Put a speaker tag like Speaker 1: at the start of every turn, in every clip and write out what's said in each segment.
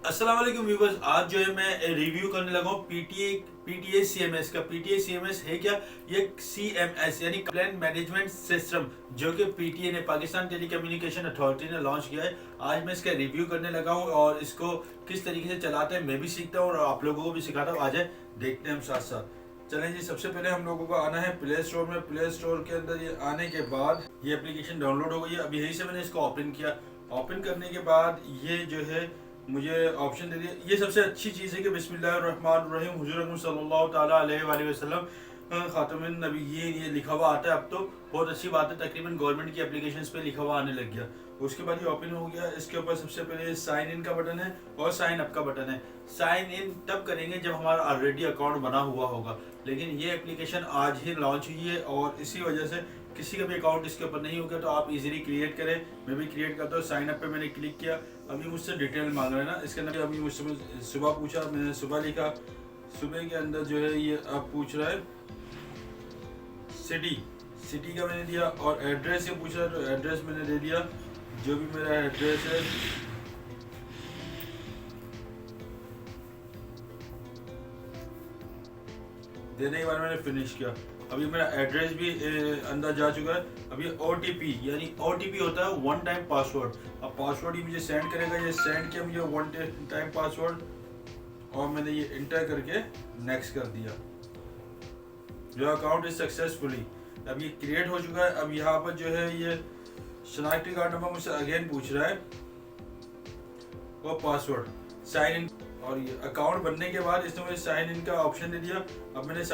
Speaker 1: अस्सलाम वालेकुम व्यूवर्स। आज जो है मैं रिव्यू करने लगा हूँ पीटीए सीएमएस का। पीटीए सीएमएस है क्या? ये सीएमएस यानी कंप्लेंट मैनेजमेंट सिस्टम, जो कि पीटीए ने, पाकिस्तान टेली कम्युनिकेशन अथॉरिटी ने लॉन्च किया है। आज मैं इसका रिव्यू करने लगा हूँ और इसको किस तरीके से चलाते हैं मैं भी सीखता हूँ और आप लोगों को भी सिखाता हूँ। आज देखते हैं हम साथ साथ। चलें जी, सबसे पहले हम लोगों को आना है प्ले स्टोर में। प्ले स्टोर के अंदर ये आने के बाद ये एप्लीकेशन डाउनलोड हो गई है। अभी यहीं से मैंने इसको ओपन किया। ओपन करने के बाद ये जो है मुझे ऑप्शन दे दिया। ये सबसे अच्छी चीज़ है कि बिस्मिल्लाहिर्रहमानिर्रहीम हुज़ूर अकरम सल्लल्लाहु ताला अलैहि वसल्लम खातमुन नबिय्यीन ये लिखा हुआ आता है। अब तो बहुत अच्छी बात है, तकरीबन गवर्नमेंट की एप्लीकेशंस पे लिखा हुआ आने लग गया। उसके बाद ये ओपन हो गया। इसके ऊपर सबसे पहले साइन इन का बटन है और साइन अप का बटन है। साइन इन तब करेंगे जब हमारा ऑलरेडी अकाउंट बना हुआ होगा, लेकिन ये एप्लीकेशन आज ही लॉन्च हुई है और इसी वजह से किसी का भी अकाउंट इसके ऊपर नहीं होगा, तो आप इजीली क्रिएट करें। मैं भी क्रिएट करता हूँ। साइन अप पे मैंने क्लिक किया। अभी मुझसे डिटेल मांग रहा है ना इसके अंदर। अभी मुझसे सुबह पूछा, मैंने सुबह लिखा। सुबह के अंदर जो है ये अब पूछ रहा है सिटी का मैंने दिया और एड्रेस ये पूछ रहा है, तो एड्रेस मैंने दे दिया जो भी मेरा एड्रेस है। देने के बाद मैंने फिनिश किया। अभी मेरा एड्रेस भी अंदर जा चुका है। अभी ओटीपी यानी ओटीपी होता है वन टाइम पासवर्ड। अब पासवर्ड ही मुझे सेंड करेगा। ये सेंड किया मुझे वन टाइम पासवर्ड और मैंने ये इंटर करके नेक्स्ट कर दिया। जो अकाउंट इज सक्सेसफुली, अब ये क्रिएट हो चुका है। अब यहाँ पर जो है ये शनाख्ती कार्ड नंबर मुझसे अगेन पूछ रहा है और पासवर्ड, साइन इन। और ये अकाउंट बनने के बाद इसने मुझे साइन इन का ऑप्शन दे दिया। अब मैंने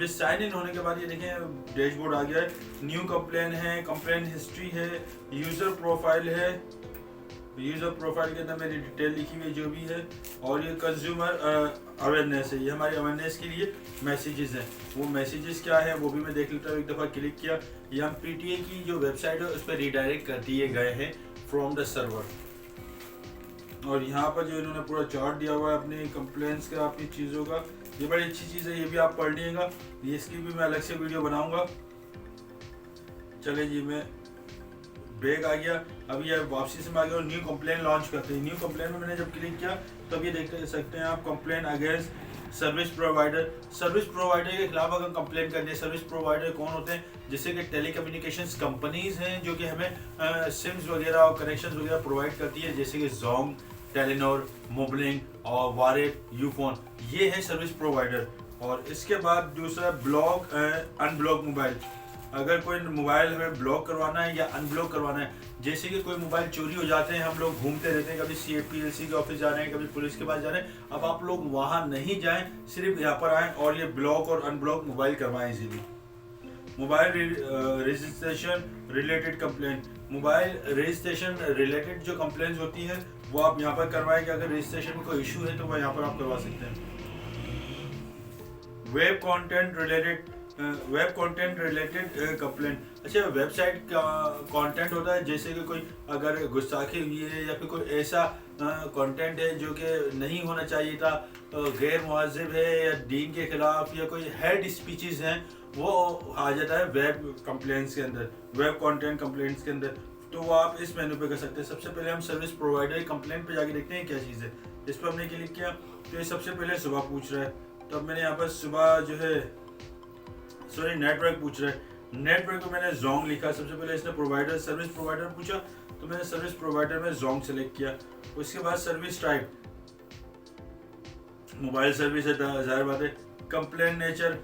Speaker 1: साइन इन होने के बाद ये देखें डैशबोर्ड आ गया है। न्यू कंप्लेन है, कंप्लेन हिस्ट्री है, यूजर प्रोफाइल है। यूजर प्रोफाइल के अंदर मेरी डिटेल लिखी हुई जो भी है, और ये कंज्यूमर अवेयरनेस है। ये हमारी अवेयरनेस के लिए मैसेजेस हैं। वो मैसेजेस क्या है वो भी मैं देख लेता हूँ। एक दफ़ा क्लिक किया, यहाँ पीटीए की जो वेबसाइट है उस पर रीडायरेक्ट कर दिए गए हैं फ्रॉम द सर्वर। और यहाँ पर जो इन्होंने पूरा चार्ट दिया हुआ है अपनी कंप्लेंट्स का, अपनी चीज़ों का। ये बड़ी अच्छी चीज़ है, ये भी आप पढ़ लीजिएगा। ये इसकी भी मैं अलग से वीडियो बनाऊंगा। चले जी, मैं बैग आ गया। अब ये वापसी से मैं आ गया और न्यू कंप्लेन लॉन्च करते हैं। न्यू कंप्लेन में मैंने जब क्लिक किया तब ये देख सकते हैं आप, complain against service provider. Service provider के खिलाफ अगर कंप्लेन करनी है। सर्विस प्रोवाइडर कौन होते हैं? जैसे कि टेली कम्युनिकेशंस कंपनीज हैं जो कि हमें सिम्स वगैरह और कनेक्शंस वगैरह प्रोवाइड करती है, जैसे कि जोंग, टेलीनॉर, मोबलिंग और वारेट, यूफोन। ये है सर्विस प्रोवाइडर। और इसके बाद दूसरा ब्लॉक अनब्लॉक मोबाइल। अगर कोई मोबाइल हमें ब्लॉक करवाना है या अनब्लॉक करवाना है, जैसे कि कोई मोबाइल चोरी हो जाते हैं, हम लोग घूमते रहते हैं, कभी सीएपीएलसी के ऑफिस जा रहे हैं, कभी पुलिस के पास जा रहे हैं। अब आप लोग वहां नहीं जाएं, सिर्फ यहाँ पर आएं और ये ब्लॉक और अनब्लॉक मोबाइल करवाएं easily. Mobile registration related complaint. Mobile registration related जो कंप्लेंट्स होती है वो आप यहाँ पर करवाएं कि अगर रजिस्ट्रेशन में कोई इशू है तो वह यहाँ पर आप करवा सकते हैं। Web content related complaint. अच्छा, वेबसाइट का कंटेंट होता है, जैसे कि कोई अगर गुस्ताखी हुई है या फिर कोई ऐसा कंटेंट है जो कि नहीं होना चाहिए था, गैर मुहज़्ज़ब है या दीन के खिलाफ, या कोई हेड स्पीचेस हैं, वो आ जाता है वेब कंप्लेंट्स के अंदर, वेब कंटेंट कंप्लेंट्स के अंदर। तो वो आप इस मेनू पे कर सकते हैं। सबसे पहले हम सर्विस प्रोवाइडर कंप्लेंट पे जाके देखते हैं क्या चीज़ है। इस पर हमने क्लिक किया तो ये सबसे पहले सुबह पूछ रहा है। तो अब मैंने यहाँ पर सुबह जो है नेटवर्क पूछ रहा है। नेटवर्क को मैंने जोंग लिखा। सबसे पहले इसने प्रोवाइडर, सर्विस प्रोवाइडर पूछा तो मैंने सर्विस प्रोवाइडर में जोंग सेलेक्ट किया। उसके बाद सर्विस टाइप, मोबाइल सर्विस है, जाहिर बात है। कंप्लेन नेचर,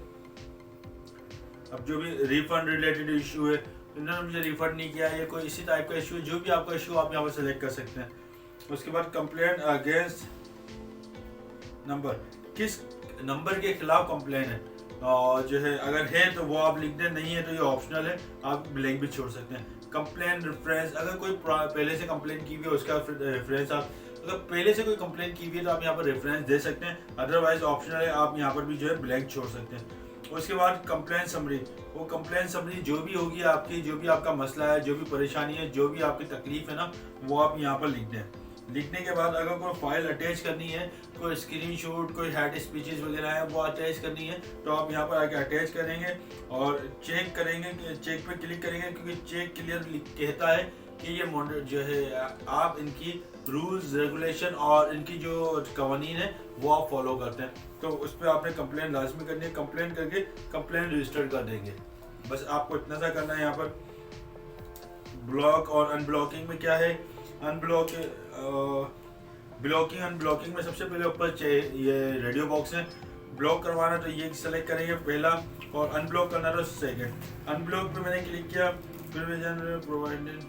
Speaker 1: अब जो भी रिफंड रिलेटेड इशू है, इन्होंने मुझे रिफंड नहीं किया, ये कोई इसी टाइप का इशू है, जो भी आपका इशू आप यहाँ पर सेलेक्ट कर सकते हैं। उसके बाद कंप्लेन अगेंस्ट नंबर, किस नंबर के खिलाफ कंप्लेन है और जो है अगर है तो वो आप लिख दें, नहीं है तो ये ऑप्शनल है, आप ब्लैंक भी छोड़ सकते हैं। कंप्लेन रेफरेंस, अगर कोई पहले से कंप्लेन की हुई है उसका रेफरेंस, आप अगर पहले से कोई कंप्लेन की हुई है तो आप यहाँ पर रेफरेंस दे सकते हैं, अदरवाइज ऑप्शनल है, आप यहाँ पर भी जो है ब्लैंक छोड़ सकते हैं। उसके बाद कंप्लेन समरी, वो कंप्लेन समरी जो भी होगी आपकी, जो भी आपका मसला है, जो भी परेशानी है, जो भी आपकी तकलीफ है ना, वो आप यहाँ पर लिख दें। लिखने के बाद अगर कोई फाइल अटैच करनी है, कोई स्क्रीनशॉट, कोई हेड स्पीचेस वगैरह है वो अटैच करनी है, तो आप यहाँ पर आके अटैच करेंगे और चेक करेंगे। चेक पे क्लिक करेंगे क्योंकि चेक क्लियर कहता है कि ये मॉडल जो है आप इनकी रूल्स रेगुलेशन और इनकी जो कवानीन है वो आप फॉलो करते हैं, तो उस पर आपने कंप्लेन लाजमी करनी है। कंप्लेन करके कंप्लेन रजिस्टर कर देंगे। बस आपको इतना सा करना है। यहाँ पर ब्लॉक और अनब्लॉकिंग में क्या है, ब्लॉकिंग अनब्लॉकिंग में सबसे पहले ऊपर ये रेडियो बॉक्स है। ब्लॉक करवाना तो ये सेलेक्ट करेंगे पहला, और अनब्लॉक करना तो सेकंड। अनब्लॉक पे मैंने क्लिक किया, प्रोवाइडेड।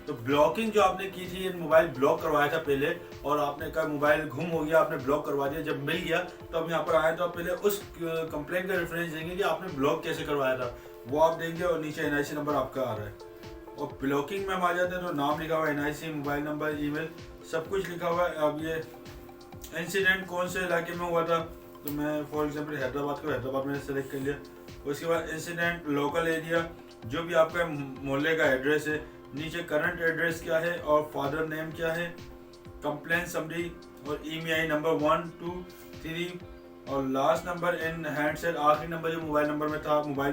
Speaker 1: तो ब्लॉकिंग जो आपने की थी, मोबाइल ब्लॉक करवाया था पहले, और आपने कहा मोबाइल गुम हो गया, आपने ब्लॉक करवा दिया, जब मिल गया तो अब यहाँ पर आए तो आप पहले उस कंप्लेंट का रेफरेंस देंगे कि आपने ब्लॉक कैसे करवाया था, वो आप देंगे, और नीचे NIC नंबर आपका आ रहा है। और ब्लॉकिंग में हम आ जाते हैं तो नाम लिखा हुआ है, NIC, मोबाइल नंबर, ईमेल, सब कुछ लिखा हुआ है। अब ये इंसिडेंट कौन से इलाके में हुआ था, तो मैं फॉर एग्जांपल हैदराबाद मैंने सेलेक्ट कर लिया। उसके बाद इंसिडेंट लोकल एरिया, जो भी आपका मोहल्ले का एड्रेस है, नीचे करंट एड्रेस क्या है और फादर नेम क्या है, कंप्लेंट समरी, और EMI नंबर 1 2 3, और लास्ट नंबर इन हैंडसेट, आखिरी नंबर जो मोबाइल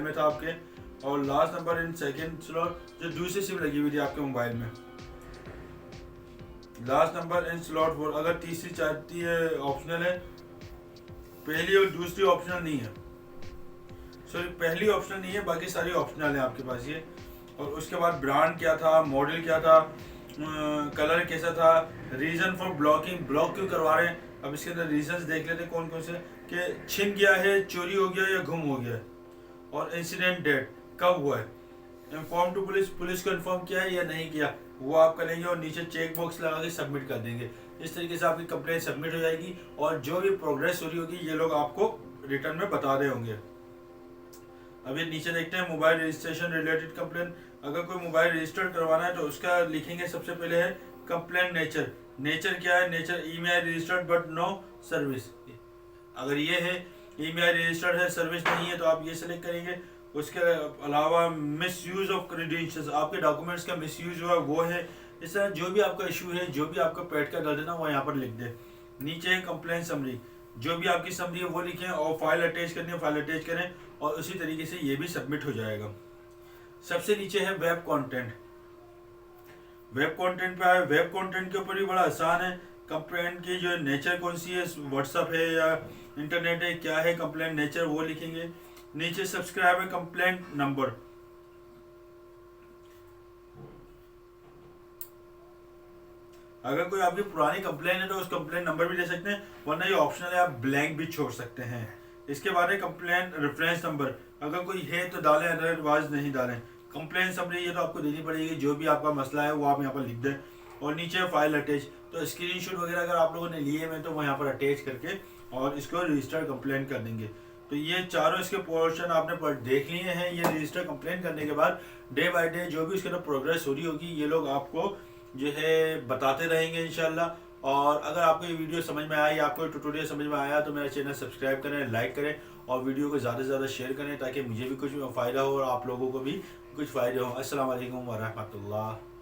Speaker 1: में था आपके, और last number in second slot, जो दूसरी सिम लगी हुई थी आपके मोबाइल में, लास्ट नंबर इन स्लॉट 4। अगर तीसरी चौथी ऑप्शनल है, पहली और दूसरी ऑप्शनल नहीं है, सॉरी पहली ऑप्शनल नहीं है, बाकी सारी ऑप्शनल है आपके पास ये। और उसके बाद ब्रांड क्या था, मॉडल क्या था, कलर कैसा था, रीजन फॉर ब्लॉकिंग, ब्लॉक क्यों करवा रहे हैं। अब इसके अंदर रीजंस देख लेते हैं कौन कौन से, कि छिन गया है, चोरी हो गया या गुम हो गया है, और इंसिडेंट डेट कब हुआ है, इन्फॉर्म टू पुलिस, पुलिस को इन्फॉर्म किया है या नहीं किया, वो आप करेंगे, और नीचे चेक बॉक्स लगा के सबमिट कर देंगे। इस तरीके से आपकी कंप्लेंट सबमिट हो जाएगी, और जो भी प्रोग्रेस हो रही होगी ये लोग आपको रिटर्न में बता रहे होंगे। अब ये नीचे देखते हैं मोबाइल रजिस्ट्रेशन रिलेटेड कंप्लेन। अगर कोई मोबाइल रजिस्टर करवाना है तो उसका लिखेंगे, सबसे पहले है कंप्लेन नेचर। नेचर क्या है, nature EMI registered but no service. अगर ये है EMI रजिस्टर्ड है, सर्विस नहीं है, तो आप ये सेलेक्ट करेंगे। उसके अलावा मिस यूज ऑफ क्रेडेंशियल्स, आपके डॉक्यूमेंट्स का मिस यूज हुआ वो है। इस तरह जो भी आपका इशू है, जो भी आपका पेट का दर्द है ना, वो यहाँ पर लिख दे। नीचे है कंप्लेन समरी, जो भी आपकी समरी है वो लिखें, और फाइल अटैच करनी है फाइल अटैच करें, और उसी तरीके से ये भी सबमिट हो जाएगा। सबसे नीचे है वेब कंटेंट। वेब कंटेंट पे आए, वेब कंटेंट के ऊपर भी बड़ा आसान है। कंप्लेंट की जो नेचर कौन सी है, व्हाट्सएप है या इंटरनेट है, क्या है कंप्लेंट नेचर, वो लिखेंगे। नीचे सब्सक्राइब है कंप्लेंट नंबर। अगर कोई आपकी पुरानी कंप्लेंट है तो उस कंप्लेंट नंबर भी दे सकते हैं, वरना ये ऑप्शनल है, आप ब्लैंक भी छोड़ सकते हैं। इसके बाद है कंप्लेंट रेफरेंस नंबर, अगर कोई है तो डालें, अदरवाइज नहीं डालें। कंप्लेंट समरी ये तो आपको देनी पड़ेगी, जो भी आपका मसला है वो आप यहाँ पर लिख दें। और नीचे फाइल अटैच, तो स्क्रीनशॉट वगैरह अगर आप लोगों ने लिए में तो वो यहाँ पर अटैच करके और इसको रजिस्टर कंप्लेंट कर देंगे। तो ये चारों इसके पोर्शन आपने देख लिए हैं। ये रजिस्टर कंप्लेंट करने के बाद डे बाय डे जो भी उसके अंदर प्रोग्रेस हो रही होगी ये लोग आपको जो है बताते रहेंगे इंशाल्लाह। और अगर आपको ये वीडियो समझ में आया या आपको ट्यूटोरियल समझ में आया तो मेरा चैनल सब्सक्राइब करें, लाइक करें, और वीडियो को ज़्यादा से ज़्यादा शेयर करें, ताकि मुझे भी कुछ फ़ायदा हो और आप लोगों को भी कुछ फ़ायदे हो। अस्सलाम वालेकुम व रहमतुल्लाह।